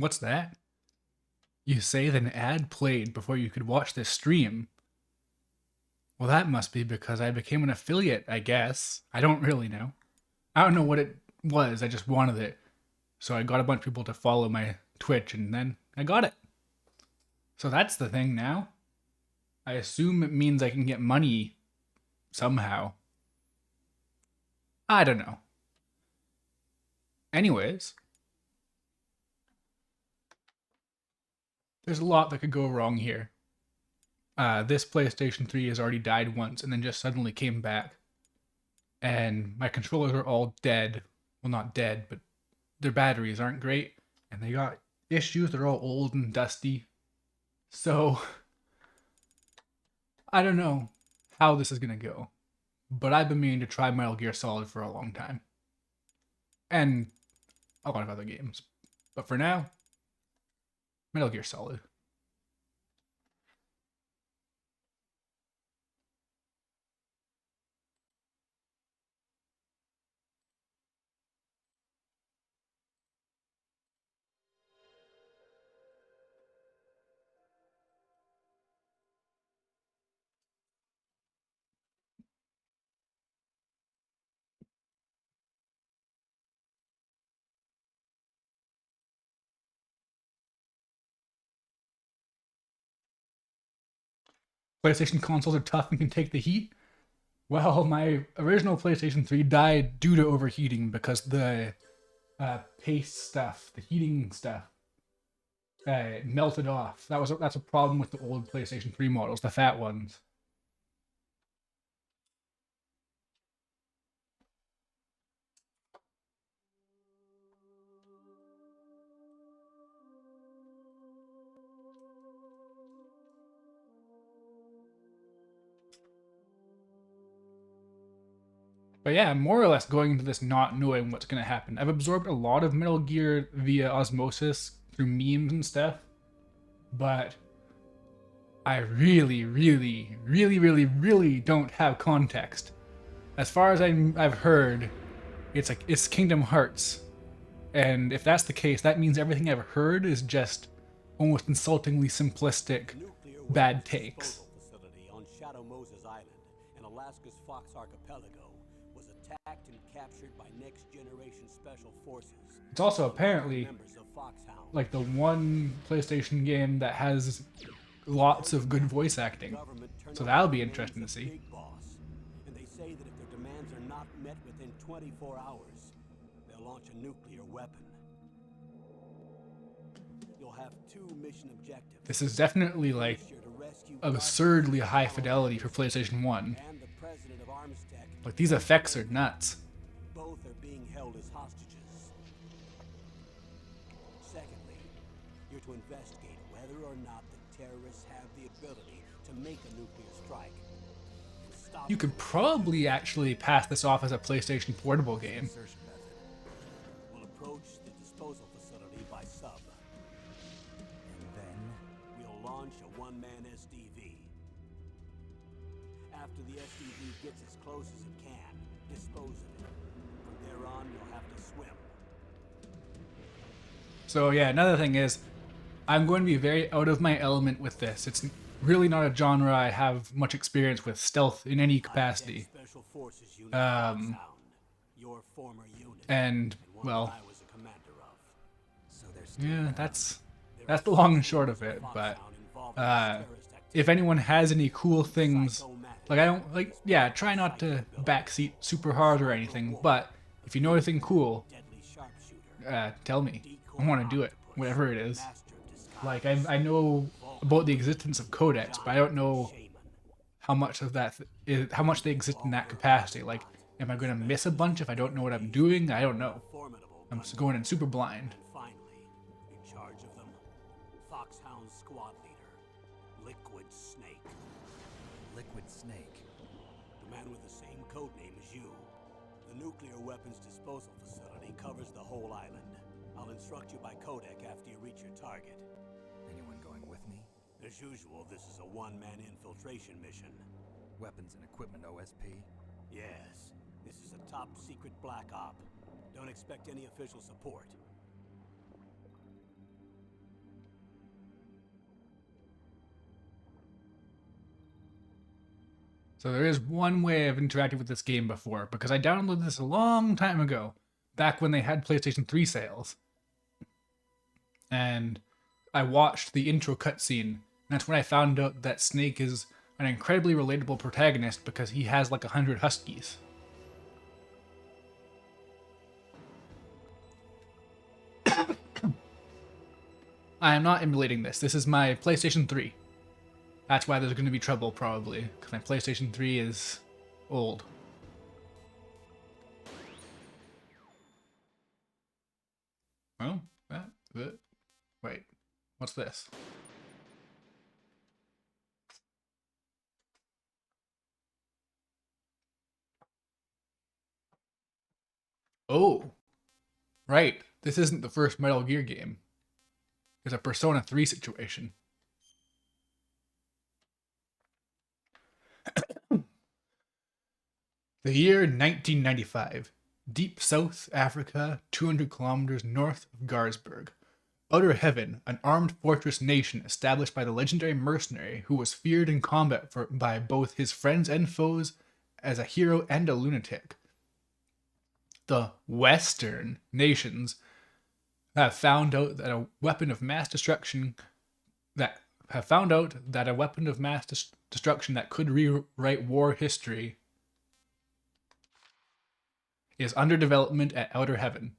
What's that? You say that an ad played before you could watch this stream. Well, that must be because I became an affiliate, I guess. I don't really know. I don't know what it was. I just wanted it. So I got a bunch of people to follow my Twitch and then I got it. So that's the thing now. I assume it means I can get money somehow. I don't know. Anyways, there's a lot that could go wrong here. This PlayStation 3 has already died once and then just suddenly came back. And my controllers are all dead. Well, not dead, but their batteries aren't great. And they got issues. They're all old and dusty. So, I don't know how this is going to go. But I've been meaning to try Metal Gear Solid for a long time. And a lot of other games. But for now, Metal Gear Solid. PlayStation consoles are tough and can take the heat. Well, my original PlayStation 3 died due to overheating because the paste stuff, the heating stuff, melted off. That's a problem with the old PlayStation 3 models, the fat ones. But yeah, I'm more or less going into this not knowing what's going to happen. I've absorbed a lot of Metal Gear via osmosis through memes and stuff, but I really, really, really, really, really don't have context. As far as I've heard, it's Kingdom Hearts, and if that's the case, that means everything I've heard is just almost insultingly simplistic, bad takes. Facility on Shadow Moses Island in Alaska's Fox Archipelago was attacked and captured by Next Generation Special Forces. It's also apparently Members of Foxhound. like the one PlayStation game that has lots of good voice acting. So that'll be interesting to see. And they say that if their demands are not met within 24 hours, they'll launch a nuclear weapon. You'll have two mission objectives. This is definitely like absurdly high fidelity for PlayStation 1. And the president of Armstech. Like these effects are nuts. Both are being held as hostages. Secondly, you're to investigate whether or not the terrorists have the ability to make a nuclear strike. You could probably actually pass this off as a PlayStation Portable game. We'll approach the disposal facility by sub. And then we'll launch a one-man SDV. After the SDV gets as close as it can, dispose of it. From there on, you'll have to swim. So yeah, another thing is, I'm going to be very out of my element with this. It's really not a genre I have much experience with, stealth in any capacity. Special Forces unit your former unit. And well, I was a commander of. So there's yeah, that's the long and short of it. But if anyone has any cool things, like I don't like, yeah, try not to backseat super hard or anything. But if you know anything cool, tell me. I want to do it, whatever it is. Like I know about the existence of codecs, but I don't know how much of that is, how much they exist in that capacity. Like, am I going to miss a bunch if I don't know what I'm doing? I don't know. I'm just going in super blind. Finally, in charge of them, Foxhound squad leader, Liquid Snake. Liquid Snake. The man with the same code name as you. The nuclear weapons disposal facility covers the whole island. I'll instruct you by codec after you reach your target. Anyone going with me? As usual, this is a one-man infiltration mission. Weapons and equipment OSP? Yes, this is a top-secret black op. Don't expect any official support. So there is one way I've interacted with this game before, because I downloaded this a long time ago, back when they had PlayStation 3 sales. And I watched the intro cutscene, and that's when I found out that Snake is an incredibly relatable protagonist because he has like 100 huskies. I am not emulating this. This is my PlayStation 3. That's why there's going to be trouble, probably, because my PlayStation 3 is old. Well, wait, what's this? Oh, right. This isn't the first Metal Gear game. It's a Persona 3 situation. The year 1995. Deep South Africa, 200 kilometers north of Garsberg. Outer Heaven, an armed fortress nation established by the legendary mercenary who was feared in combat by both his friends and foes as a hero and a lunatic. The Western nations have found out that a weapon of mass destruction that could rewrite war history is under development at Outer Heaven.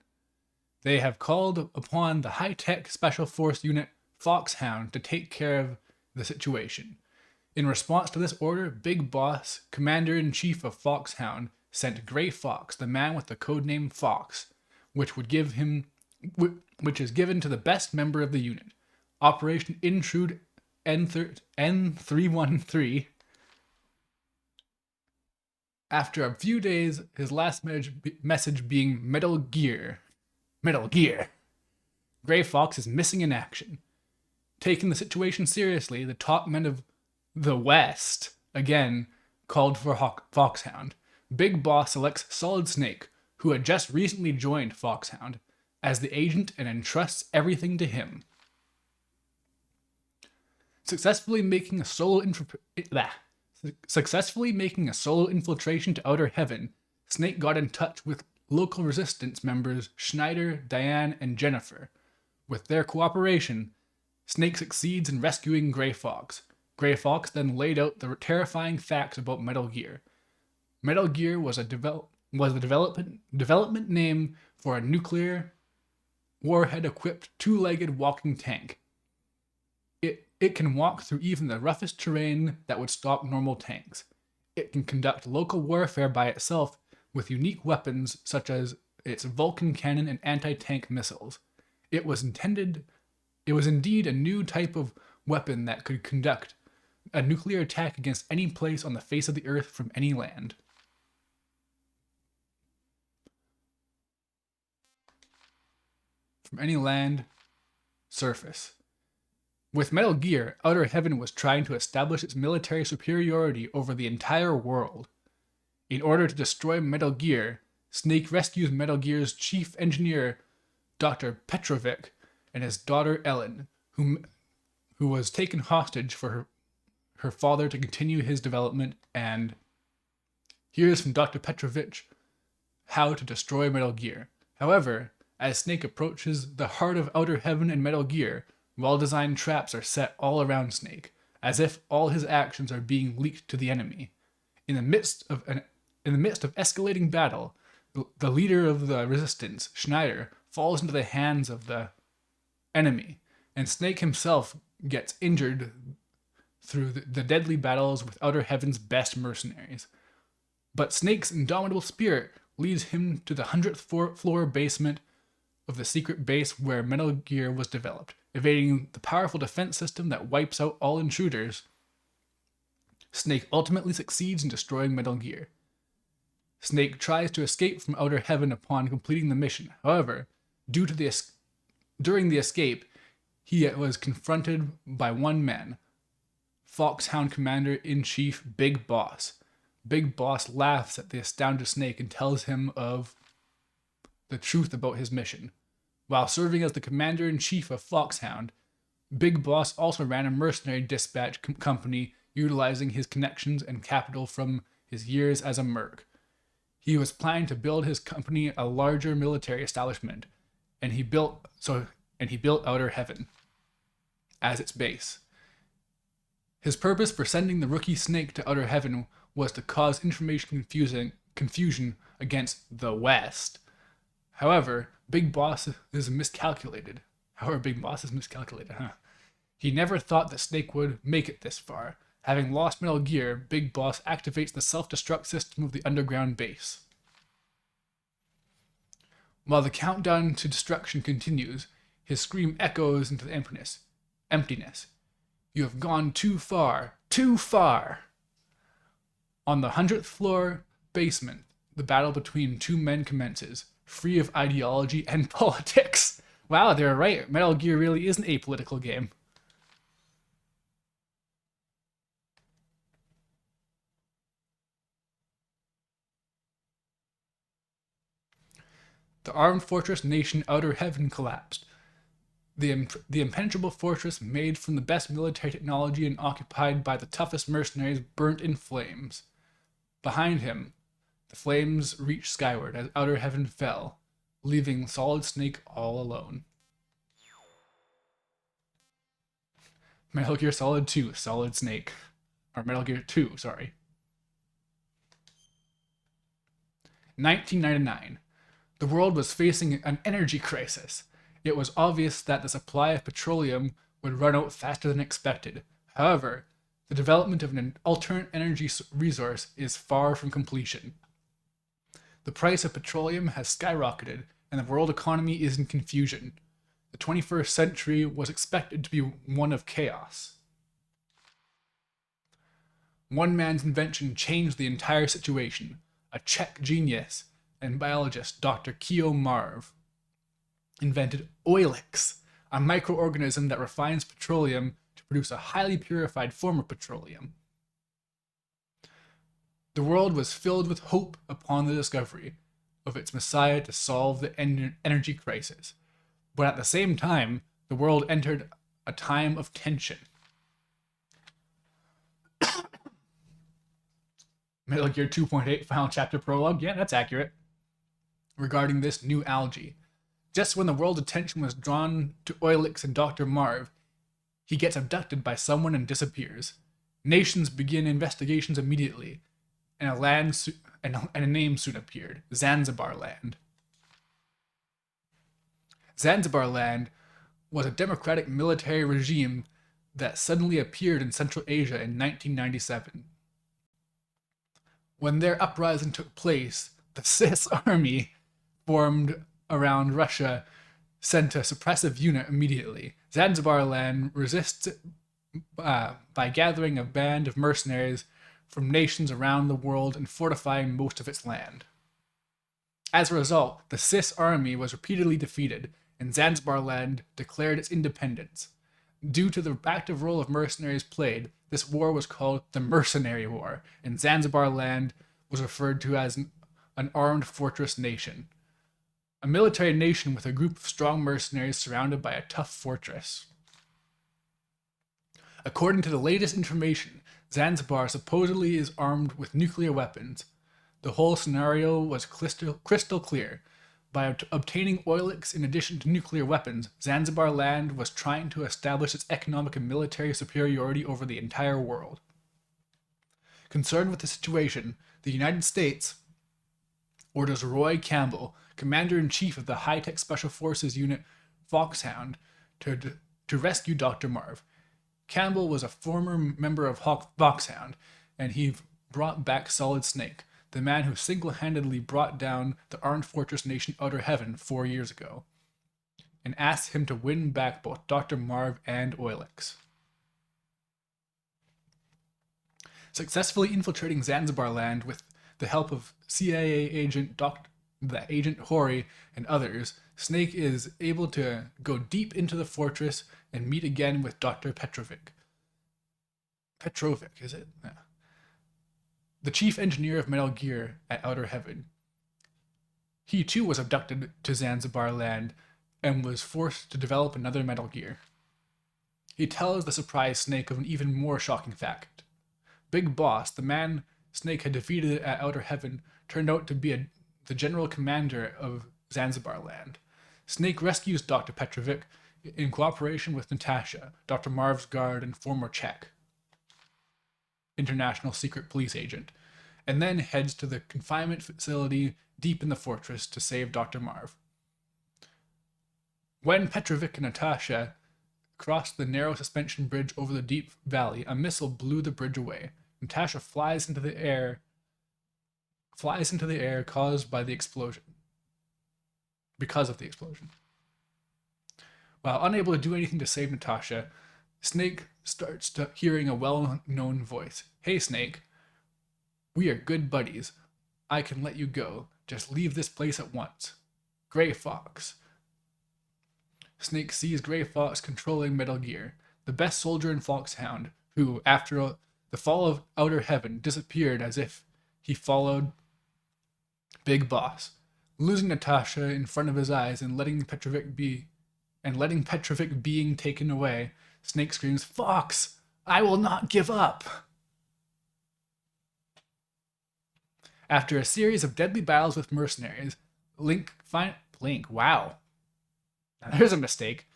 They have called upon the high-tech Special Force Unit Foxhound to take care of the situation. In response to this order, Big Boss, Commander-in-Chief of Foxhound, sent Gray Fox, the man with the codename Fox, which is given to the best member of the unit. Operation Intrude N313. After a few days, his last message being Metal Gear. Metal Gear. Gray Fox is missing in action. Taking the situation seriously, the top men of the West, again, called for Foxhound. Big Boss selects Solid Snake, who had just recently joined Foxhound, as the agent and entrusts everything to him. Successfully making a solo infiltration to Outer Heaven, Snake got in touch with local resistance members Schneider, Diane, and Jennifer. With their cooperation, Snake succeeds in rescuing Gray Fox. Gray Fox then laid out the terrifying facts about Metal Gear. Metal Gear was the development name for a nuclear warhead-equipped two-legged walking tank. It can walk through even the roughest terrain that would stop normal tanks. It can conduct local warfare by itself with unique weapons such as its Vulcan cannon and anti-tank missiles. It was indeed a new type of weapon that could conduct a nuclear attack against any place on the face of the earth from any land. From any land, surface. With Metal Gear, Outer Heaven was trying to establish its military superiority over the entire world. In order to destroy Metal Gear, Snake rescues Metal Gear's chief engineer, Dr. Petrovic, and his daughter Ellen, who was taken hostage for her father to continue his development, and hears from Dr. Petrovic how to destroy Metal Gear. However, as Snake approaches the heart of Outer Heaven and Metal Gear, well-designed traps are set all around Snake, as if all his actions are being leaked to the enemy. In the midst of escalating battle, the leader of the resistance, Schneider, falls into the hands of the enemy, and Snake himself gets injured through the deadly battles with Outer Heaven's best mercenaries. But Snake's indomitable spirit leads him to the 100th floor basement of the secret base where Metal Gear was developed. Evading the powerful defense system that wipes out all intruders, Snake ultimately succeeds in destroying Metal Gear. Snake tries to escape from Outer Heaven upon completing the mission. However, during the escape, he was confronted by one man, Foxhound Commander-in-Chief Big Boss. Big Boss laughs at the astounded Snake and tells him of the truth about his mission. While serving as the Commander-in-Chief of Foxhound, Big Boss also ran a mercenary dispatch company utilizing his connections and capital from his years as a merc. He was planning to build his company a larger military establishment, and he built Outer Heaven as its base. His purpose for sending the rookie Snake to Outer Heaven was to cause information confusion against the West. However, Big Boss is miscalculated. He never thought that Snake would make it this far. Having lost Metal Gear, Big Boss activates the self-destruct system of the underground base. While the countdown to destruction continues, his scream echoes into the emptiness. You have gone too far, too far! On the 100th floor basement, the battle between two men commences, free of ideology and politics. Wow, they're right. Metal Gear really is an apolitical game. The armed fortress nation Outer Heaven collapsed. The impenetrable fortress, made from the best military technology and occupied by the toughest mercenaries, burnt in flames. Behind him, the flames reached skyward as Outer Heaven fell, leaving Solid Snake all alone. Metal Gear Solid 2, Solid Snake. Or Metal Gear 2, sorry. 1999. The world was facing an energy crisis. It was obvious that the supply of petroleum would run out faster than expected. However, the development of an alternate energy resource is far from completion. The price of petroleum has skyrocketed, and the world economy is in confusion. The 21st century was expected to be one of chaos. One man's invention changed the entire situation. A Czech genius and biologist, Dr. Keo Marv, invented Oilix, a microorganism that refines petroleum to produce a highly purified form of petroleum. The world was filled with hope upon the discovery of its messiah to solve the energy crisis. But at the same time, the world entered a time of tension. Metal Gear 2.8 Final Chapter Prologue, yeah, that's accurate. Regarding this new algae. Just when the world's attention was drawn to Oilix and Dr. Marv, he gets abducted by someone and disappears. Nations begin investigations immediately, and a name soon appeared, Zanzibar Land. Zanzibar Land was a democratic military regime that suddenly appeared in Central Asia in 1997. When their uprising took place, the CIS army formed around Russia sent a suppressive unit immediately. Zanzibar Land resists by gathering a band of mercenaries from nations around the world and fortifying most of its land. As a result, the CIS army was repeatedly defeated, and Zanzibar Land declared its independence. Due to the active role of mercenaries played, this war was called the Mercenary War, and Zanzibar Land was referred to as an armed fortress nation. A military nation with a group of strong mercenaries surrounded by a tough fortress. According to the latest information, Zanzibar supposedly is armed with nuclear weapons. The whole scenario was crystal clear. By obtaining Oilix in addition to nuclear weapons, Zanzibar Land was trying to establish its economic and military superiority over the entire world. Concerned with the situation, the United States orders Roy Campbell, Commander-in-Chief of the High-Tech Special Forces Unit Foxhound, to rescue Dr. Marv. Campbell was a former member of Foxhound, and he brought back Solid Snake, the man who single-handedly brought down the armed fortress nation Outer Heaven 4 years ago, and asked him to win back both Dr. Marv and Oilix. Successfully infiltrating Zanzibar Land with the help of CIA agent Agent Hori and others, Snake is able to go deep into the fortress and meet again with Dr. Petrovic. Petrovic, is it? Yeah. The chief engineer of Metal Gear at Outer Heaven. He too was abducted to Zanzibar Land and was forced to develop another Metal Gear. He tells the surprised Snake of an even more shocking fact. Big Boss, the man Snake had defeated at Outer Heaven, turned out to be the general commander of Zanzibar land. Snake rescues Dr. Petrovic in cooperation with Natasha, Dr. Marv's guard and former Czech international secret police agent, and then heads to the confinement facility deep in the fortress to save Dr. Marv. When Petrovic and Natasha crossed the narrow suspension bridge over the deep valley, a missile blew the bridge away. Natasha flies into the air caused by the explosion. Because of the explosion. While unable to do anything to save Natasha, Snake starts hearing a well-known voice. Hey, Snake. We are good buddies. I can let you go. Just leave this place at once. Gray Fox. Snake sees Gray Fox controlling Metal Gear, the best soldier in Foxhound, who, after the fall of Outer Heaven, disappeared as if he followed Big Boss. Losing Natasha in front of his eyes and letting Petrovic being taken away, Snake screams, "Fox! I will not give up!" After a series of deadly battles with mercenaries, wow. Now there's a mistake.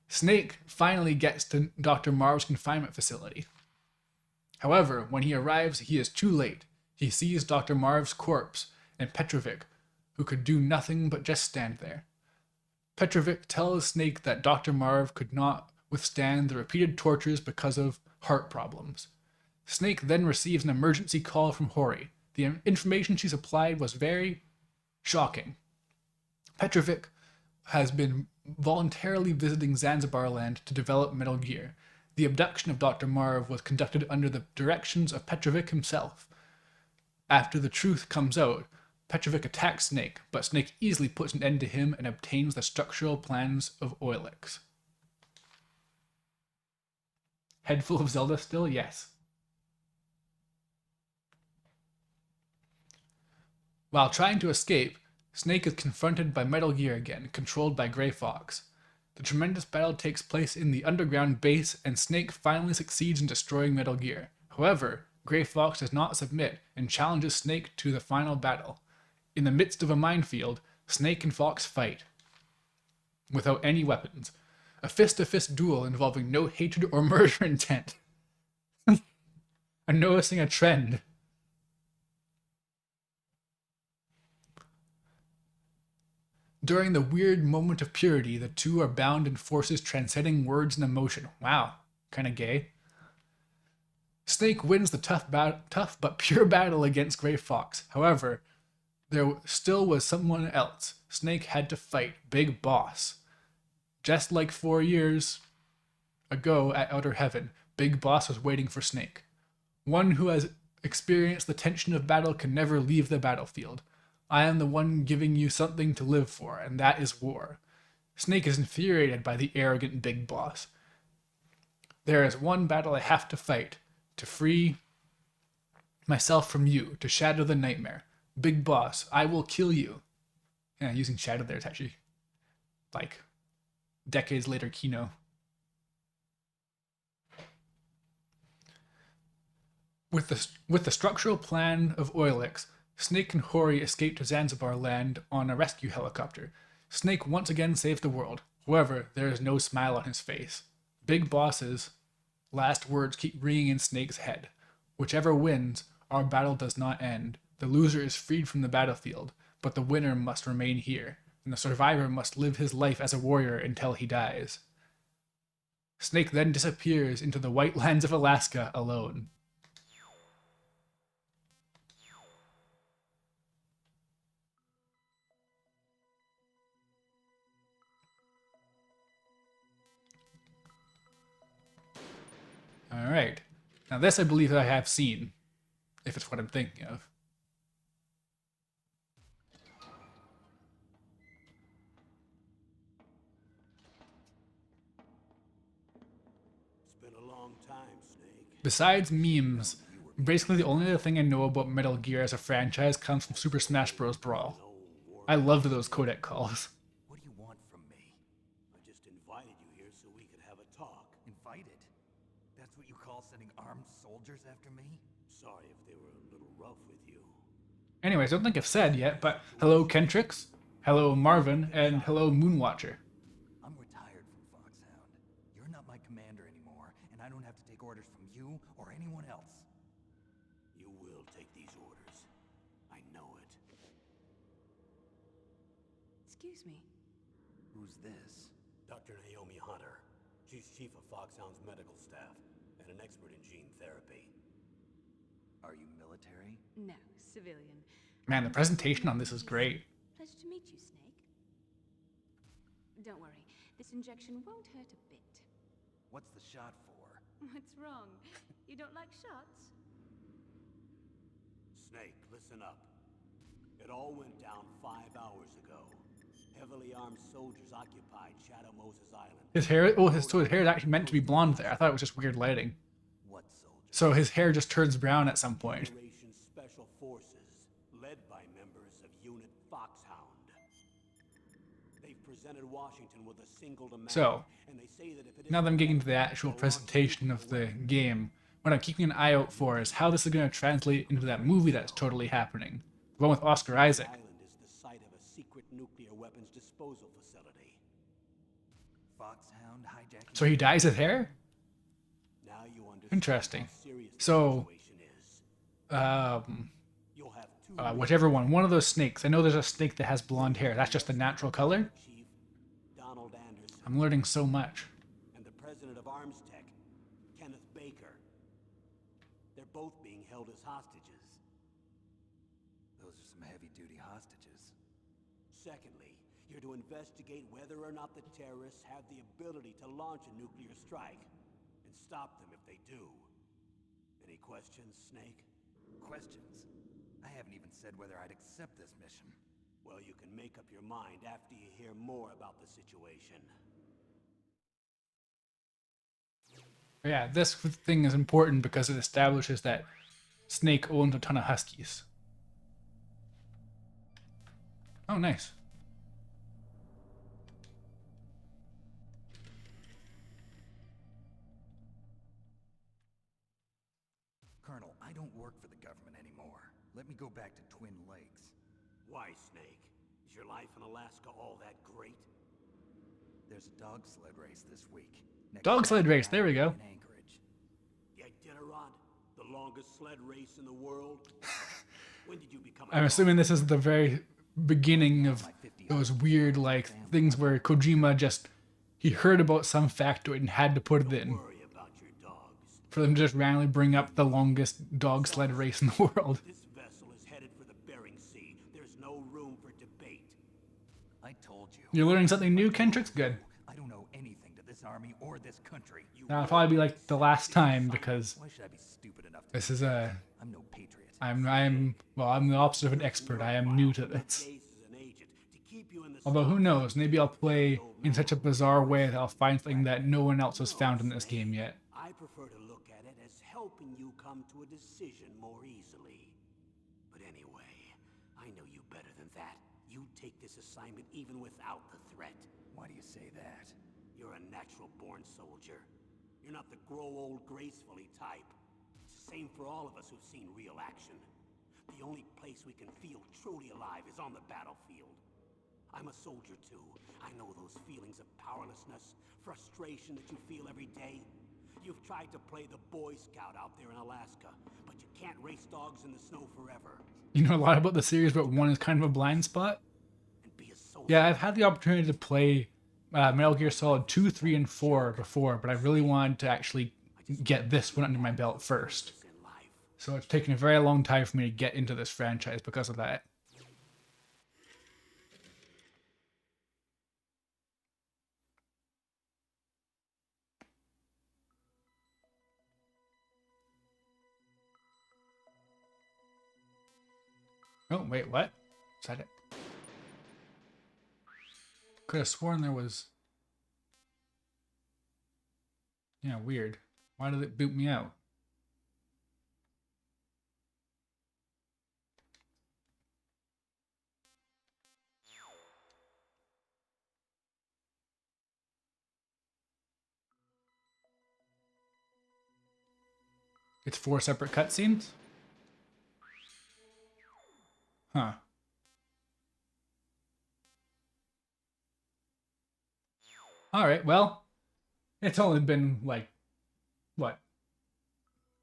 Snake finally gets to Dr. Marv's confinement facility. However, when he arrives, he is too late. He sees Dr. Marv's corpse and Petrovic, who could do nothing but just stand there. Petrovic tells Snake that Dr. Marv could not withstand the repeated tortures because of heart problems. Snake then receives an emergency call from Hori. The information she supplied was very shocking. Petrovic has been voluntarily visiting Zanzibar land to develop Metal Gear. The abduction of Dr. Marv was conducted under the directions of Petrovic himself. After the truth comes out, Petrovic attacks Snake, but Snake easily puts an end to him and obtains the structural plans of Oilix. Head full of Zelda still? Yes. While trying to escape, Snake is confronted by Metal Gear again, controlled by Gray Fox. The tremendous battle takes place in the underground base, and Snake finally succeeds in destroying Metal Gear. However, Gray Fox does not submit and challenges Snake to the final battle. In the midst of a minefield, Snake and Fox fight without any weapons. A fist-to-fist duel involving no hatred or murder intent. I'm noticing a trend. During the weird moment of purity, the two are bound in forces transcending words and emotion. Wow, kinda gay. Snake wins the tough but pure battle against Gray Fox. However, there still was someone else. Snake had to fight Big Boss. Just like 4 years ago at Outer Heaven, Big Boss was waiting for Snake. One who has experienced the tension of battle can never leave the battlefield. I am the one giving you something to live for, and that is war. Snake is infuriated by the arrogant Big Boss. There is one battle I have to fight, to free myself from you, to shatter the nightmare. Big Boss, I will kill you. Yeah, using shadow there is actually like decades later Kino. With the structural plan of Oilix, Snake and Hori escape to Zanzibar land on a rescue helicopter. Snake once again saves the world. However, there is no smile on his face. Big Boss's last words keep ringing in Snake's head. Whichever wins, our battle does not end. The loser is freed from the battlefield, but the winner must remain here, and the survivor must live his life as a warrior until he dies. Snake then disappears into the white lands of Alaska alone. Alright. Now this I believe I have seen, if it's what I'm thinking of. It's been a long time, Snake. Besides memes, basically the only other thing I know about Metal Gear as a franchise comes from Super Smash Bros. Brawl. I loved those codec calls. What do you want from me? I just invited you here so we could have a talk. Invited? That's what you call sending armed soldiers after me? Sorry if they were a little rough with you. Anyways, I don't think I've said yet, but hello Kentrix, hello Marvin, and hello Moonwatcher. I'm retired from Foxhound. You're not my commander anymore, and I don't have to take orders from you or anyone else. You will take these orders. I know it. Excuse me. Who's this? Dr. Naomi Hunter. She's chief of Foxhound's medical staff and an expert in gene therapy. Are you military? No, civilian. Man, the presentation on this is great. Pleasure to meet you, Snake. Don't worry, this injection won't hurt a bit. What's the shot for? What's wrong? You don't like shots? Snake, listen up. It all went down 5 hours ago. Heavily armed soldiers occupied Shadow Moses Island. His hair, oh, his hair is actually meant to be blonde there. I thought it was just weird lighting. What soldier? So his hair just turns brown at some point. Federation Special Forces, led by members of Unit Foxhound. They've presented Washington with a single demand, So, and they say that if it now that I'm getting to the isn't actual met, presentation of the game, what I'm keeping an eye out for is how this is going to translate into that movie that's totally happening. The one with Oscar Isaac. The island is the site of a secret nuclear weapons disposal facility. Foxhound hijacking? So he dyes his hair? Now you understand Interesting. how serious the So, situation is. You'll have two whichever one of those snakes. I know there's a snake that has blonde hair. That's just the natural color. Chief Donald Anderson I'm learning so much. and the president of Arms Tech, Kenneth Baker. They're both being held as hostages. Those are some heavy-duty hostages. Secondly, you're to investigate whether or not the terrorists have the ability to launch a nuclear strike and stop them if they do. Any questions, Snake? Questions? I haven't even said whether I'd accept this mission. Well, you can make up your mind after you hear more about the situation. Yeah, this thing is important because it establishes that Snake owns a ton of huskies. Oh, nice. Colonel, I don't work for the government anymore. Let me go back to Twin Lakes. Why, Snake? Is your life in Alaska all that great? There's a dog sled race this week. Next Dog sled Saturday race, there we night go. in Anchorage. The Iditarod? The longest sled race in the world? When did you become a I'm dog? assuming this is the very beginning of those weird, like, things where Kojima just, he heard about some factoid and had to put it in. Worry about your dogs. For them to just randomly bring up the longest dog sled race in the world. This vessel is headed for the Bering Sea. There's no room for debate. I told you. You're learning something new, Kendrick's good. I don't know anything to this army or this country. That'll probably be like the last time because Why should I be stupid enough to? this is a, I'm no patriot. I'm the opposite of an expert. I am new to this. Case as an agent to keep you in the Although who knows, maybe I'll play in such a bizarre way that I'll find something that no one else has found in this game yet. I prefer to look at it as helping you come to a decision more easily. But anyway, I know you better than that. You'd take this assignment even without the threat. Why do you say that? You're a natural-born soldier. You're not the grow old gracefully type. It's the same for all of us who've seen real action. The only place we can feel truly alive is on the battlefield. I'm a soldier too. I know those feelings of powerlessness, frustration that you feel every day. You've tried to play the Boy Scout out there in Alaska, but you can't race dogs in the snow forever. You know a lot about the series, but one is kind of a blind spot. And be a soldier. Yeah, I've had the opportunity to play Metal Gear Solid 2, 3, and 4 before, but I really wanted to actually get this one under my belt first. In life. So it's taken a very long time for me to get into this franchise because of that. Oh, wait, what? Is that it? Could have sworn there was... Yeah, weird. Why did it boot me out? It's 4 separate cutscenes? Huh. Alright, well, it's only been like, what,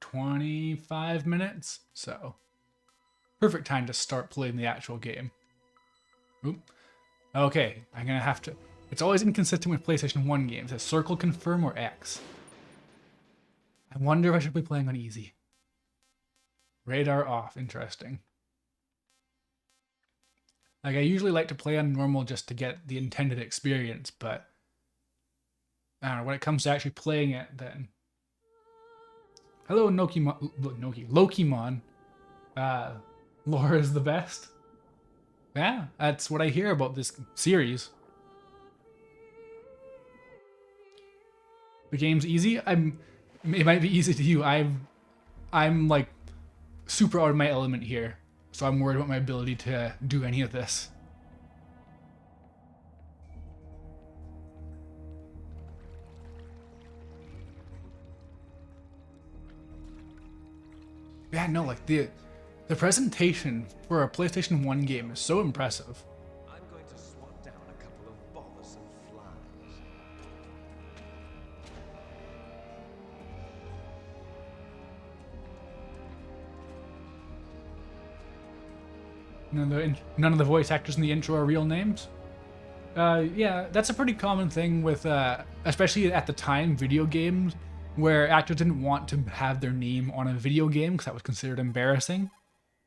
25 minutes? So, perfect time to start playing the actual game. Oop. Okay, I'm gonna have to... It's always inconsistent with PlayStation 1 games. It's circle confirm or X. I wonder if I should be playing on easy. Radar off. Interesting. Like, I usually like to play on normal just to get the intended experience, but... I don't know, when it comes to actually playing it, then... Hello, Lokimon. Lore is the best. Yeah, that's what I hear about this series. The game's easy. It might be easy to you. I'm like super out of my element here, so I'm worried about my ability to do any of this. Yeah, no, like the presentation for a PlayStation 1 game is so impressive. I'm going to swat down a couple of bothersome flies. None of the voice actors in the intro are real names. Yeah, that's a pretty common thing with, especially at the time, video games, where actors didn't want to have their name on a video game because that was considered embarrassing.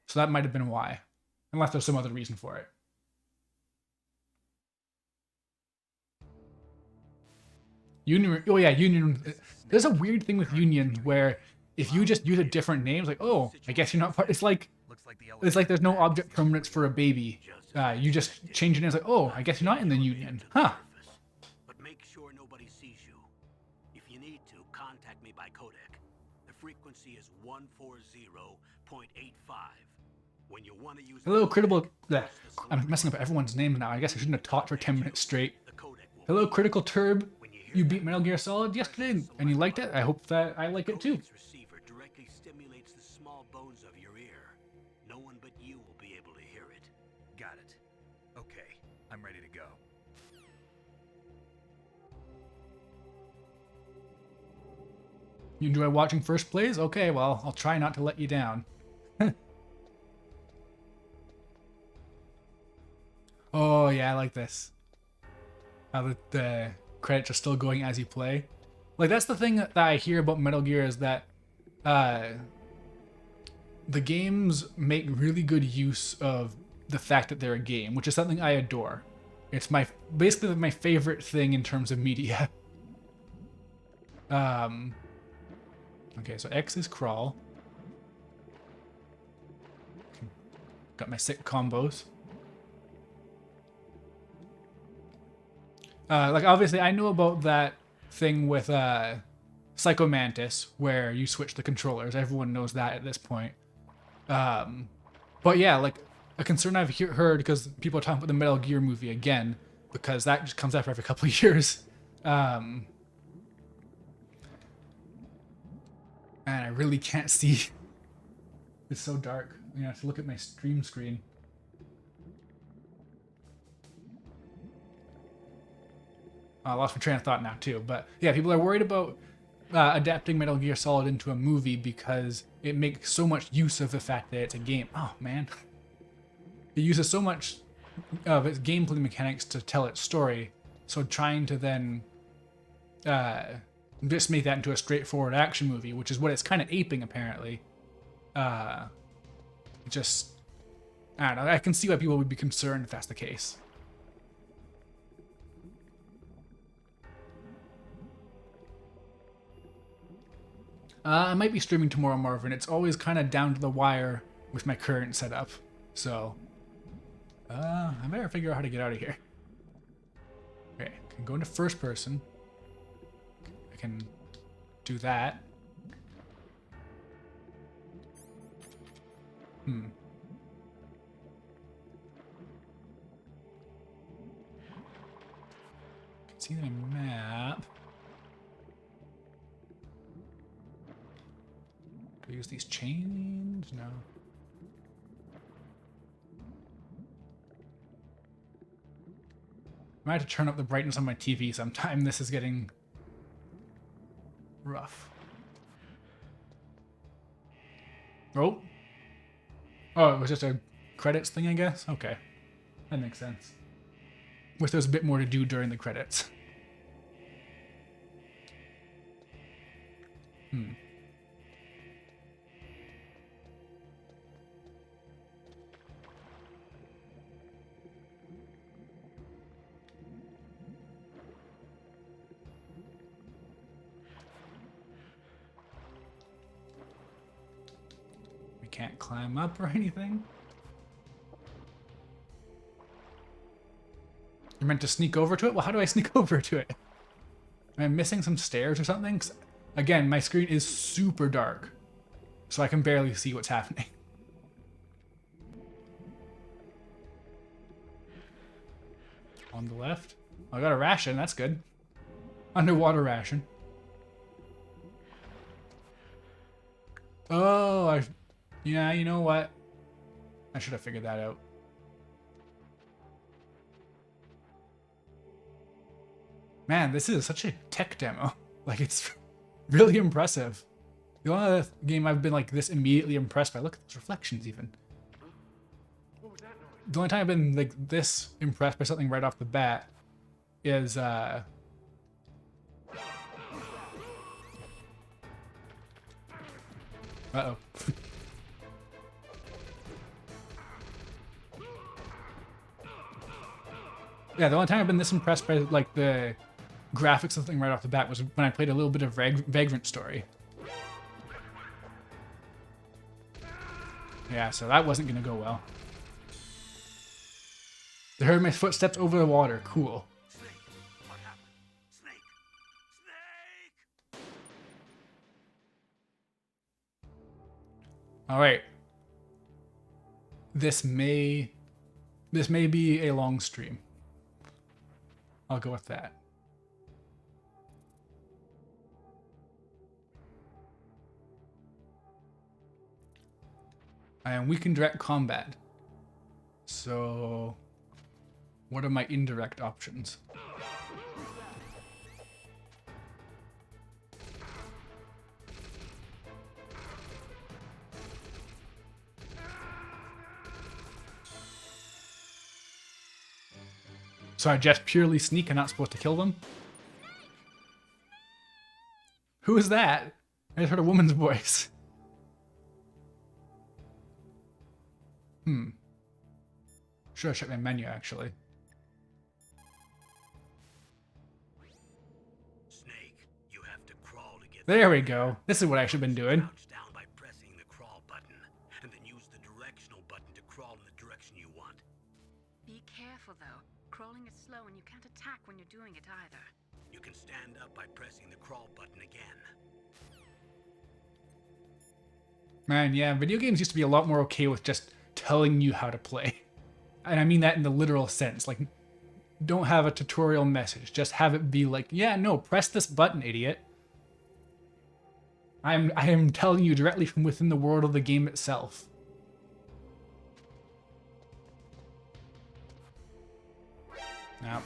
So that might have been why, unless there's some other reason for it. Union. Oh yeah, Union. There's a weird thing with Union where if you just use a different name, it's like, oh, I guess you're not part. It's like there's no object permanence for a baby. You just change your name. It's like, oh, I guess you're not in the Union, huh? But make sure nobody sees you. If you need to, contact me by codec. The frequency is 140.85. When you want to use Hello, critical. I'm messing up everyone's name now. I guess I shouldn't have talked for 10 minutes straight. Hello, Critical Turb. You beat Metal Gear Solid yesterday, and you liked it. I hope that I like it too. Receiver directly stimulates the small bones of your ear. No one but you will be able to hear it. Got it. Okay, I'm ready to go. You enjoy watching first plays? Okay, well, I'll try not to let you down. Oh, yeah, I like this. How the credits are still going as you play. Like, that's the thing that I hear about Metal Gear is that the games make really good use of the fact that they're a game, which is something I adore. It's basically my favorite thing in terms of media. Okay, so X is crawl. Got my sick combos. Like, obviously, I know about that thing with Psycho Mantis, where you switch the controllers. Everyone knows that at this point. But yeah, like, a concern I've heard, because people are talking about the Metal Gear movie again, because that just comes out every couple of years. And I really can't see. It's so dark. I'm gonna have to look at my stream screen. I lost my train of thought now too, but yeah, people are worried about adapting Metal Gear Solid into a movie because it makes so much use of the fact that it's a game. Oh man, it uses so much of its gameplay mechanics to tell its story. So trying to then just make that into a straightforward action movie, which is what it's kind of aping apparently. Just I don't know. I can see why people would be concerned if that's the case. I might be streaming tomorrow, Marvin. It's always kind of down to the wire with my current setup. So, I better figure out how to get out of here. Okay, I can go into first person. I can do that. Can see the map. Do use these chains? No. I might have to turn up the brightness on my TV sometime. This is getting rough. Oh. Oh, it was just a credits thing, I guess? Okay. That makes sense. Wish there was a bit more to do during the credits. We can't climb up or anything. You're meant to sneak over to it? Well, how do I sneak over to it? Am I missing some stairs or something? 'Cause, again, my screen is super dark, so I can barely see what's happening. On the left. Oh, I got a ration, that's good. Underwater ration. Oh, yeah, you know what? I should have figured that out. Man, this is such a tech demo. Like, it's really impressive. The only other game I've been like this immediately impressed by. Look at those reflections even. The only time I've been like this impressed by something right off the bat is uh-oh. Yeah, the only time I've been this impressed by like the graphics of something right off the bat was when I played a little bit of Vagrant Story. Yeah, so that wasn't gonna go well. They heard my footsteps over the water. Cool. Snake, what happened? Snake! Snake! All right. This may be a long stream. I'll go with that. I am weak in direct combat. So, what are my indirect options? So I just purely sneak and not supposed to kill them? Who is that? I just heard a woman's voice. Should have checked my menu, actually. Snake, you have to crawl to get There we go. This is what I should have been doing. crouch down by pressing the crawl button, and then use the directional button to crawl in the direction you want. Be careful, though. Crawling is slow and you can't attack when you're doing it either. You can stand up by pressing the crawl button again. Man, yeah, video games used to be a lot more okay with just telling you how to play. And I mean that in the literal sense. Like, don't have a tutorial message. Just have it be like, yeah, no, press this button, idiot. I am telling you directly from within the world of the game itself. Now.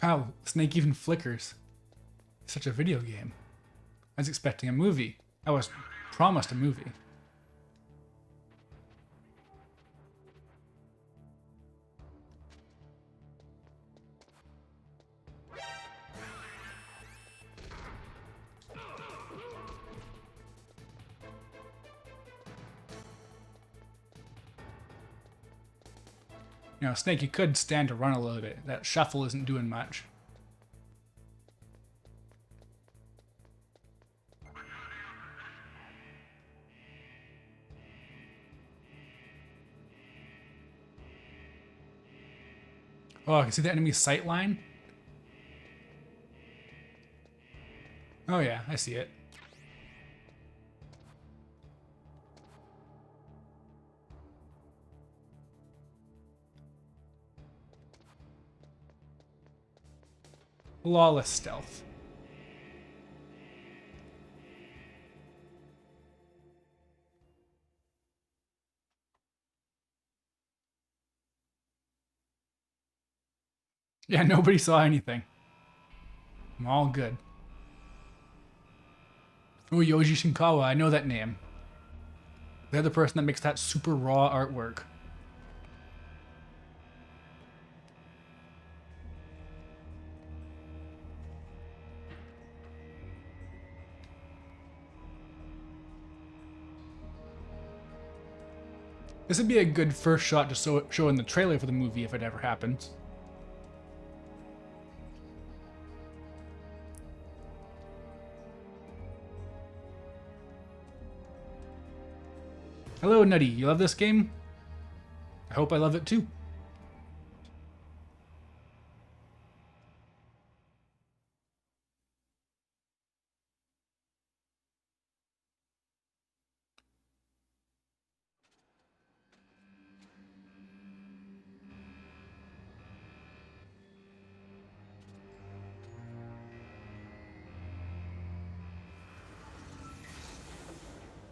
Wow, Snake even flickers. Such a video game. I was expecting a movie. I was promised a movie. You know, Snake, you could stand to run a little bit. That shuffle isn't doing much. Oh, I can see the enemy sight line. Oh yeah, I see it. Flawless stealth. Yeah, nobody saw anything. I'm all good. Oh, Yoji Shinkawa, I know that name. They're the person that makes that super raw artwork. This would be a good first shot to show in the trailer for the movie if it ever happens. Hello, Nutty. You love this game? I hope I love it too.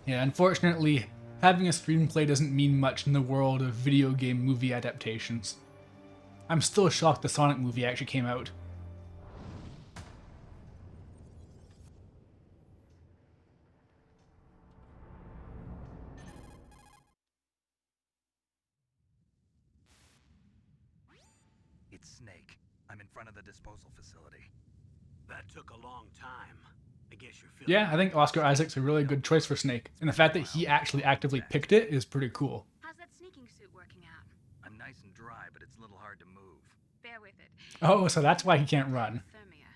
Yeah, unfortunately, having a screenplay doesn't mean much in the world of video game movie adaptations. I'm still shocked the Sonic movie actually came out. It's Snake. I'm in front of the disposal facility. That took a long time. I guess you're feeling... Yeah, I think Oscar Isaac's a really good choice for Snake, and the fact that he actually actively picked it is pretty cool. How's that sneaking suit working out? I'm nice and dry, but it's a little hard to move. Bear with it. Oh, so that's why he can't run. Thermia.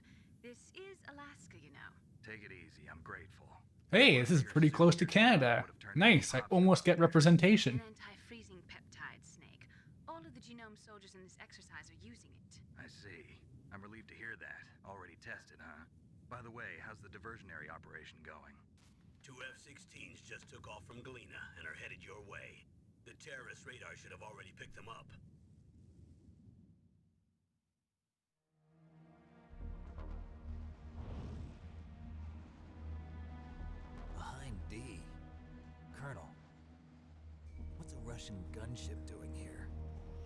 This is Alaska, you know. Take it easy. I'm grateful. Hey, this is pretty close to Canada. Nice, I almost get representation. An anti-freezing peptide, Snake. All of the genome soldiers in this exercise are using it. I see. I'm relieved to hear that. Already tested, huh? By the way, how's the diversionary operation going? 2 F-16s just took off from Galena and are headed your way. The terrorist radar should have already picked them up. Behind D. Colonel, what's a Russian gunship doing here?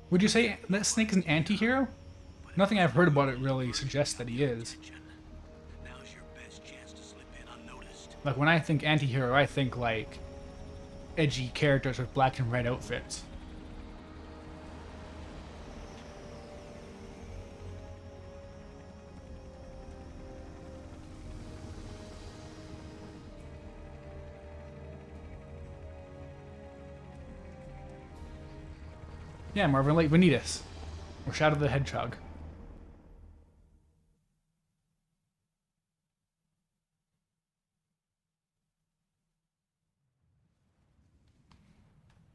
Would you say that Snake is an anti-hero? Nothing I've heard about it really suggests that he is. Now's your best chance to slip in unnoticed. Like, when I think anti-hero, I think, like, edgy characters with black and red outfits. Yeah, Marvin Lake Vanitas. Or Shadow the Hedgehog.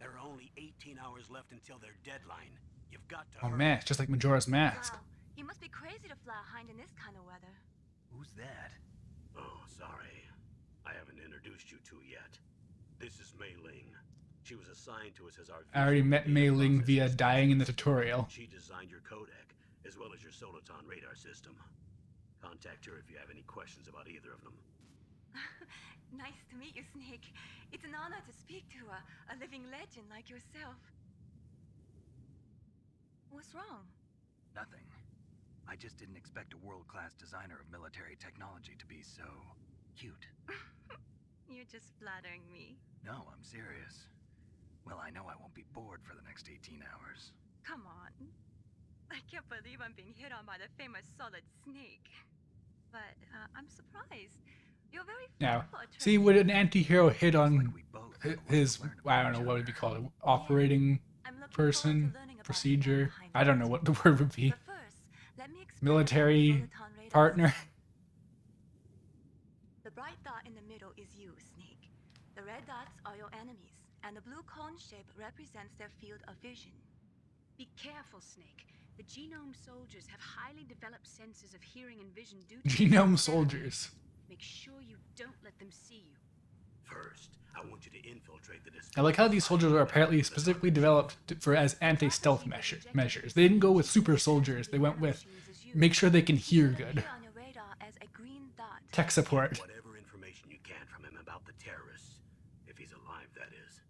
There are only 18 hours left until their deadline. You've got to Oh hurry. man, it's just like Majora's Mask. Wow, you must be crazy to fly a hind in this kind of weather. Who's that? Oh, sorry. I haven't introduced you to yet. This is Mei Ling. She was assigned to us as our... I already visual met data Mei Ling via processing dying in the specialist. tutorial. She designed your codec, as well as your Soliton radar system. Contact her if you have any questions about either of them. Nice to meet you, Snake. It's an honor to speak to a living legend like yourself. What's wrong? Nothing. I just didn't expect a world-class designer of military technology to be so... cute. You're just flattering me. No, I'm serious. Well, I know I won't be bored for the next 18 hours. Come on. I can't believe I'm being hit on by the famous Solid Snake. But I'm surprised. You're very Now, for a see, traitor. would an anti-hero hit on Like we both have his, learned I about don't know each what would be other. called, operating I'm looking forward to person, learning about procedure, the man I don't know what the word would be, But first, let me explain military about the Soliton radar partner. system. The bright dot in the middle is you, Snake. The red dots are your enemies, and the blue cone shape represents their field of vision. Be careful, Snake. The genome soldiers have highly developed senses of hearing and vision due to Genome soldiers. Make sure you don't let them see you. First, I want you to infiltrate the I like how these soldiers are apparently specifically developed for as anti-stealth measures. They didn't go with super soldiers, they went with make sure they can hear good. On your radar as a green dot. Tech support. Whatever information you can from him about the terrorists, if he's alive, that is.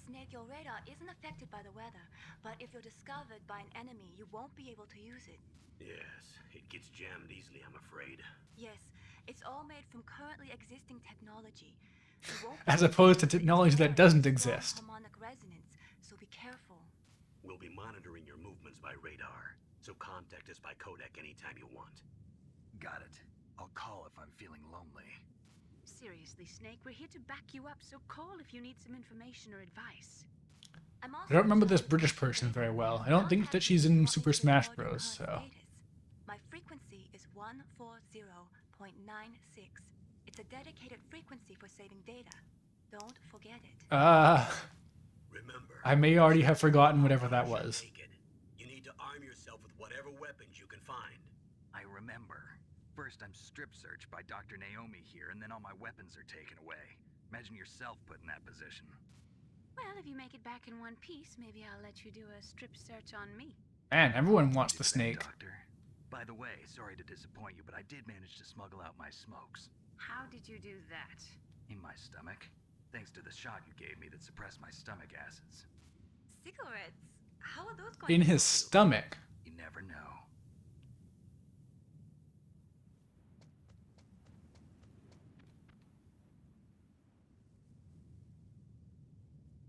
Snake, your radar isn't affected by the weather, but if you're discovered by an enemy, you won't be able to use it. Yes, it gets jammed easily, I'm afraid. Yes, it's all made from currently existing technology. You won't be As able opposed to use it technology that very doesn't strong exist. harmonic resonance, so be careful. We'll be monitoring your movements by radar, so contact us by codec anytime you want. Got it. I'll call if I'm feeling lonely. Seriously, Snake, we're here to back you up, so call if you need some information or advice. I don't remember this British person very well. I don't think that she's in Contact Super me to Smash report your Bros. current So status. My frequency is 140.96. It's a dedicated frequency for saving data. Don't forget it. Remember, I may already have forgotten whatever that was. you need to arm yourself with whatever weapons you can find. I remember. First, I'm strip searched by Dr. Naomi here, and then all my weapons are taken away. Imagine yourself put in that position. Well, if you make it back in one piece, maybe I'll let you do a strip search on me. Man, everyone wants the Do that, snake. Doctor. By the way, sorry to disappoint you, but I did manage to smuggle out my smokes. How did you do that? In my stomach. Thanks to the shot you gave me that suppressed my stomach acids. Cigarettes? How are those going In to his help you? stomach. You never know.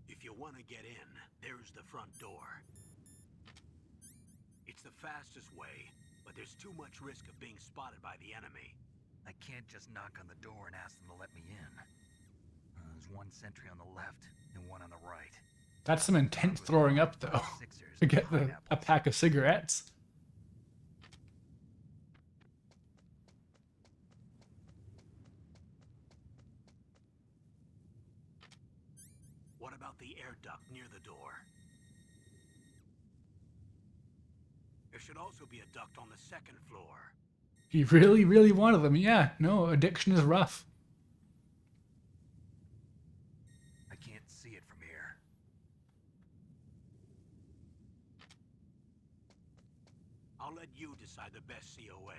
If you want to get in, there's the front door. It's the fastest way, but there's too much risk of being spotted by the enemy. I can't just knock on the door and ask them to let me in. There's one sentry on the left and one on the right. That's some intense throwing up, though, Sixers to and get a pineapples. pack of cigarettes. What about the air duct near the door? There should also be a duct on the second floor. He really, really wanted them. Yeah, no, addiction is rough. I can't see it from here. I'll let you decide the best COA.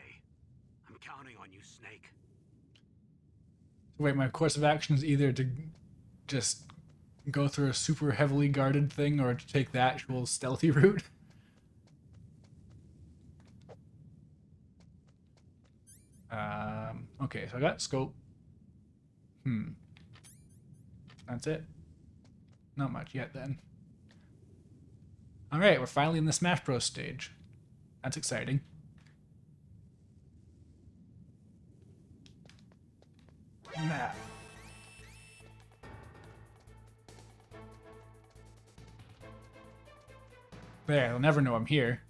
I'm counting on you, Snake. Wait, my course of action is either to just go through a super heavily guarded thing or to take the actual stealthy route. Okay, so I got scope. That's it. Not much yet then. Alright, we're finally in the Smash Bros. Stage. That's exciting. Nah. There, they'll never know I'm here.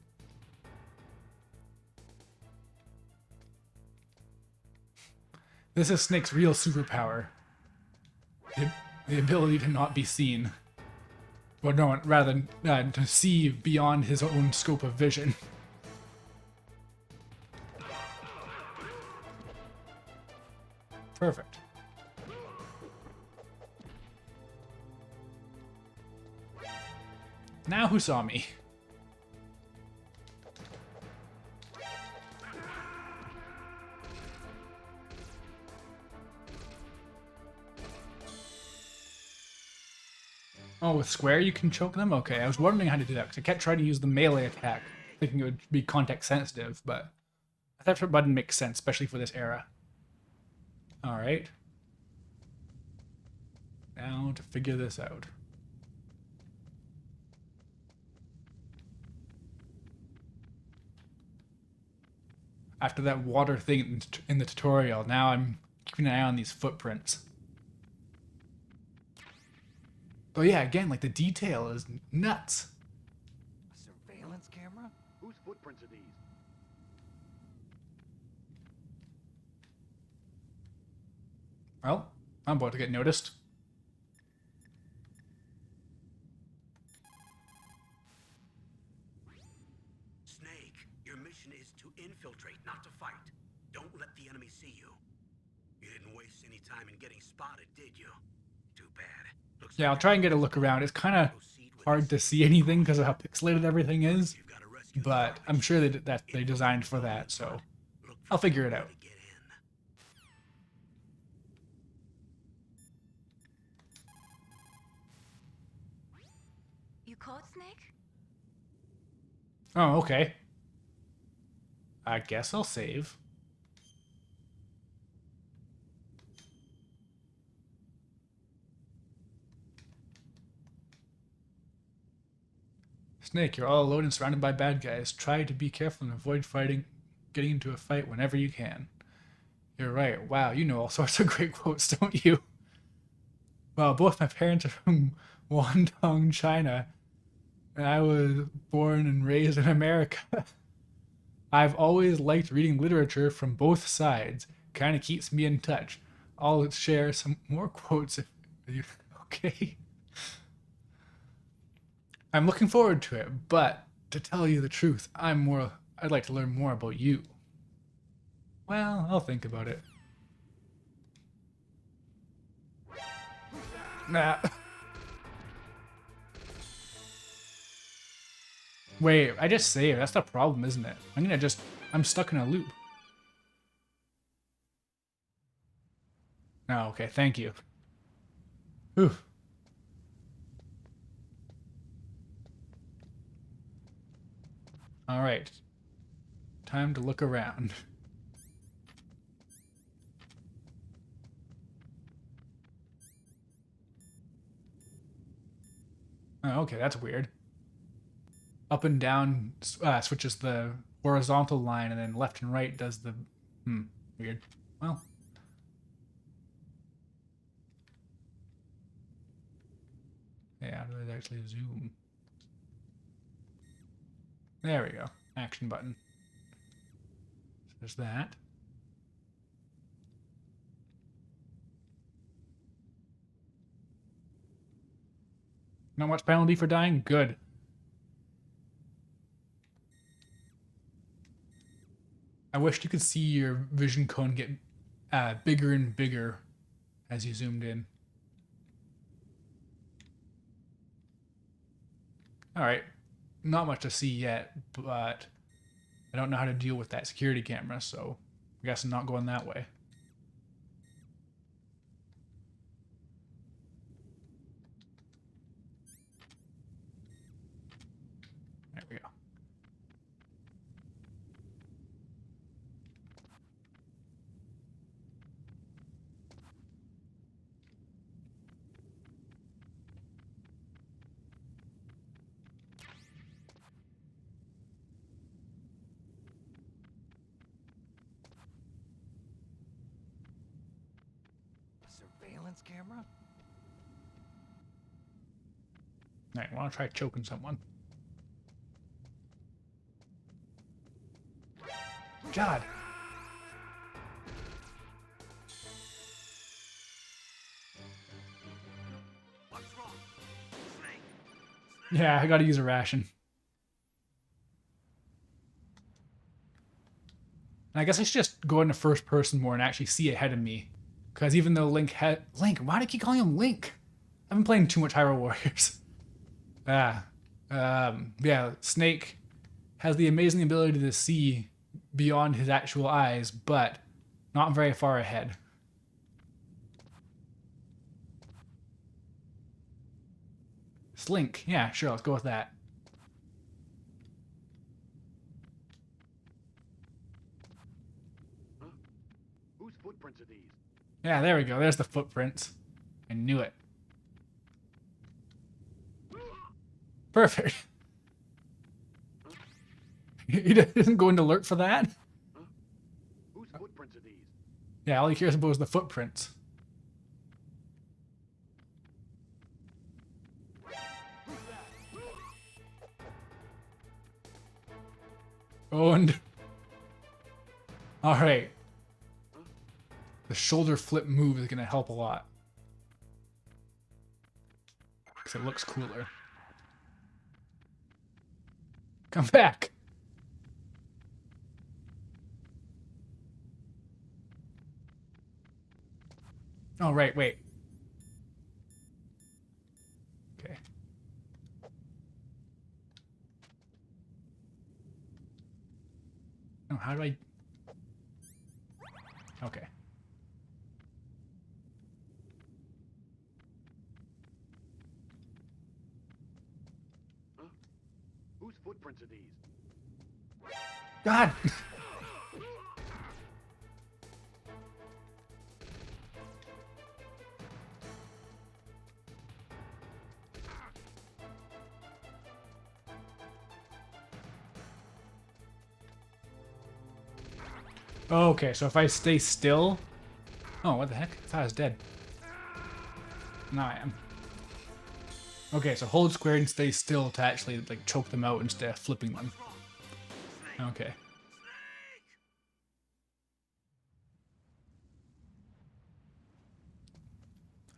This is Snake's real superpower. The ability to not be seen. Well, no, rather to see beyond his own scope of vision. Perfect. Now who saw me? Oh, with square you can choke them? Okay, I was wondering how to do that because I kept trying to use the melee attack, thinking it would be context sensitive, but I thought that button makes sense, especially for this era. Alright. Now to figure this out. After that water thing in the tutorial, now I'm keeping an eye on these footprints. But yeah, again, like the detail is nuts. A surveillance camera? Whose footprints are these? Well, I'm about to get noticed. Snake, your mission is to infiltrate, not to fight. Don't let the enemy see you. You didn't waste any time in getting spotted, did you? Too bad. Looks Yeah, I'll like try and get a look around. It's kind of hard to see anything because of how pixelated everything is. But I'm sure that they designed for that, so I'll figure it out. You caught Snake? Oh, okay. I guess I'll save. Snake, you're all alone and surrounded by bad guys. Try to be careful and avoid getting into a fight whenever you can. You're right. Wow, you know all sorts of great quotes, don't you? Well, both my parents are from Guangdong, China, and I was born and raised in America. I've always liked reading literature from both sides. Kind of keeps me in touch. I'll share some more quotes if you. Okay. I'm looking forward to it, but to tell you the truth, I'd like to learn more about you. Well, I'll think about it. Nah. Wait, I just saved. That's the problem, isn't it? I'm stuck in a loop. Oh, okay, thank you. Whew. Alright. Time to look around. Oh, okay, that's weird. Up and down switches the horizontal line, and then left and right does the... weird. Well. Yeah, how do they actually zoom? There we go. Action button. So there's that. Not much penalty for dying? Good. I wished you could see your vision cone get bigger and bigger as you zoomed in. Alright. Not much to see yet, but I don't know how to deal with that security camera, so I guess I'm not going that way. There we go. Surveillance camera? Alright, I want to try choking someone. God! What's wrong? Snake. Yeah, I gotta use a ration. And I guess I should just go into first person more and actually see ahead of me. Because even though Link, why do I keep calling him Link? I've been playing too much Hyrule Warriors. Yeah, Snake has the amazing ability to see beyond his actual eyes, but not very far ahead. Slink, yeah, sure, let's go with that. Huh? Whose footprints are these? Yeah, there we go, there's the footprints. I knew it. Perfect. He doesn't go into alert for that? Huh? Whose footprints are these? Yeah, all he cares about is the footprints. Owned. Alright. The shoulder flip move is going to help a lot. Because it looks cooler. Come back! Oh, right, wait. Okay. No, how do I... Okay. Whose footprints are these? God! Okay, so if I stay still... Oh, what the heck? I thought I was dead. Now I am. Okay, so hold square and stay still to actually like choke them out instead of flipping them. Okay.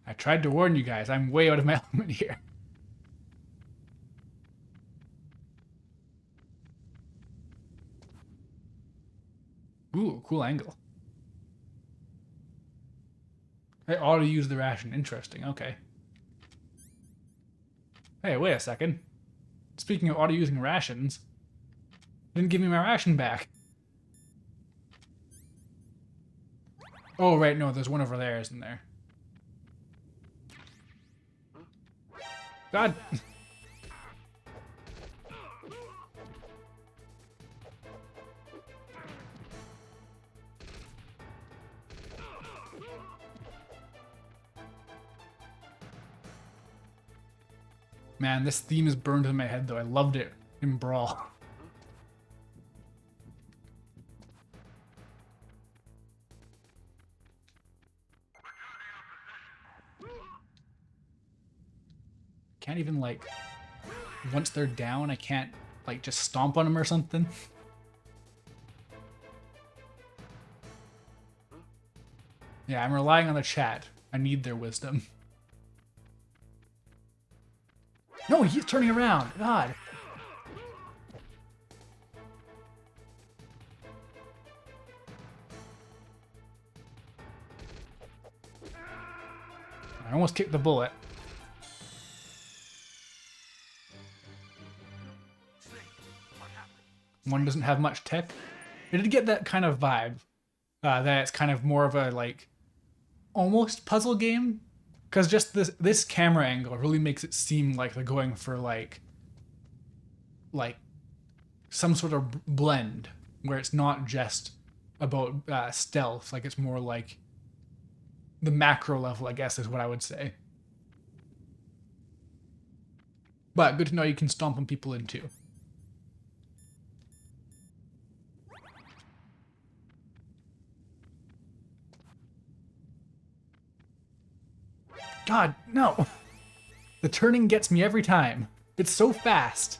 I tried to warn you guys, I'm way out of my element here. Ooh, cool angle. I ought to use the ration. Interesting, okay. Hey, wait a second. Speaking of auto using rations, didn't give me my ration back. Oh, right, no, there's one over there, isn't there? God! Man, this theme is burned in my head, though. I loved it in Brawl. Can't even, like... Once they're down, I can't, like, just stomp on them or something. Yeah, I'm relying on the chat. I need their wisdom. No, he's turning around. God. I almost kicked the bullet. One doesn't have much tech. It did get that kind of vibe. That it's kind of more of a, like, almost puzzle game. Because just this camera angle really makes it seem like they're going for, like some sort of blend. Where it's not just about stealth. Like, it's more like the macro level, I guess, is what I would say. But good to know you can stomp on people in too. God, no! The turning gets me every time. It's so fast.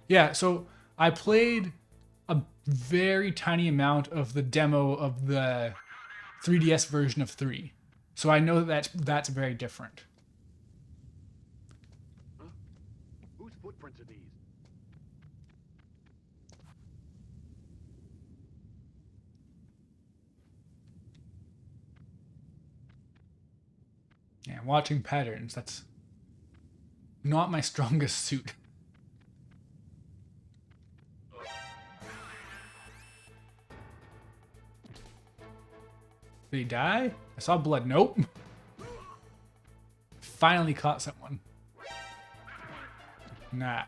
Yeah, so I played a very tiny amount of the demo of the 3DS version of 3. So I know that that's very different. Whose footprints are these? Yeah, watching patterns, that's not my strongest suit. Did he die? I saw blood. Nope. Finally caught someone. Nah.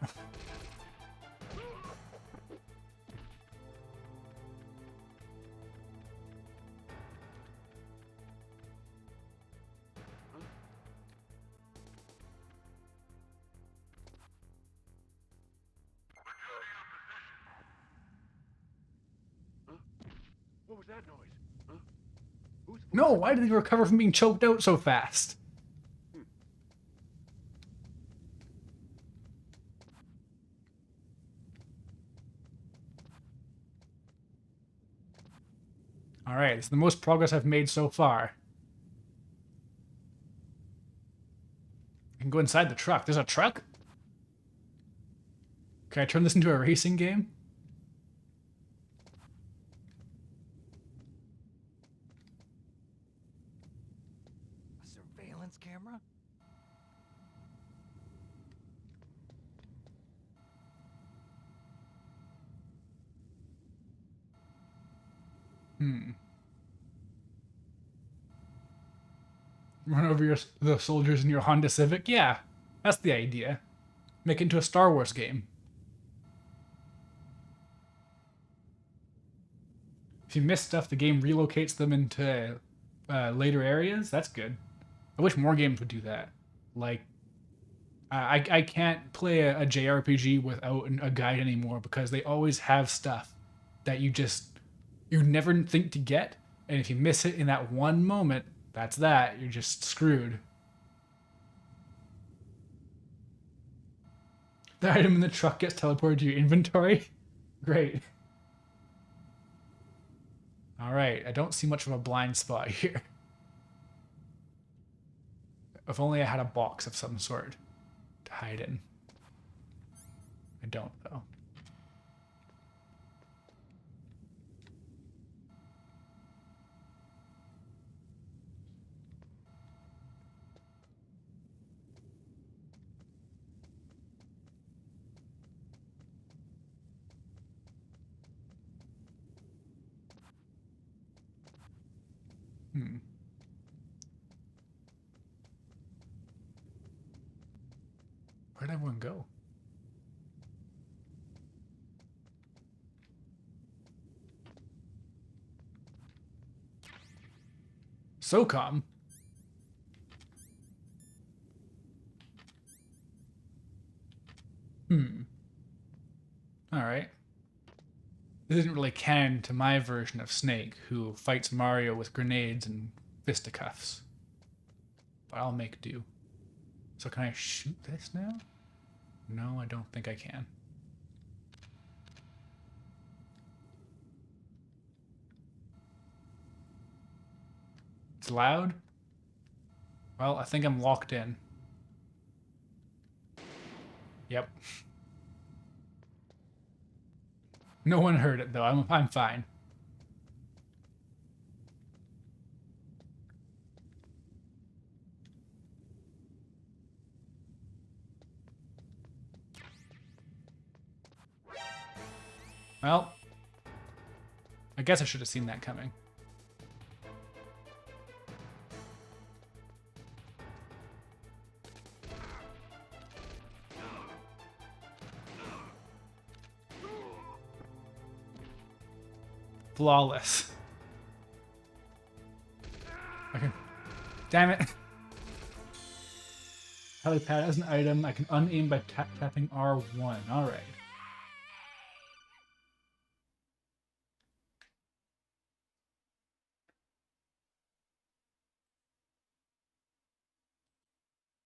What was that noise? Huh? Whose No, why did he recover from being choked out so fast? Alright, it's the most progress I've made so far. I can go inside the truck. There's a truck? Can I turn this into a racing game? surveillance camera? Run over the soldiers in your Honda Civic? Yeah, that's the idea. Make it into a Star Wars game. If you miss stuff, the game relocates them into later areas. That's good. I wish more games would do that. Like, I can't play a JRPG without a guide anymore because they always have stuff that you never think to get, and if you miss it in that one moment, that's that. You're just screwed. The item in the truck gets teleported to your inventory? Great. Alright, I don't see much of a blind spot here. If only I had a box of some sort to hide in. I don't, though. Where'd everyone go? SOCOM? Alright. This isn't really canon to my version of Snake, who fights Mario with grenades and fisticuffs. But I'll make do. So can I shoot this now? No, I don't think I can. It's loud? Well, I think I'm locked in. Yep. No one heard it though. I'm fine. Well, I guess I should have seen that coming. Flawless. Okay. Damn it. Helipad as an item, I can unaim by tapping R1. Alright.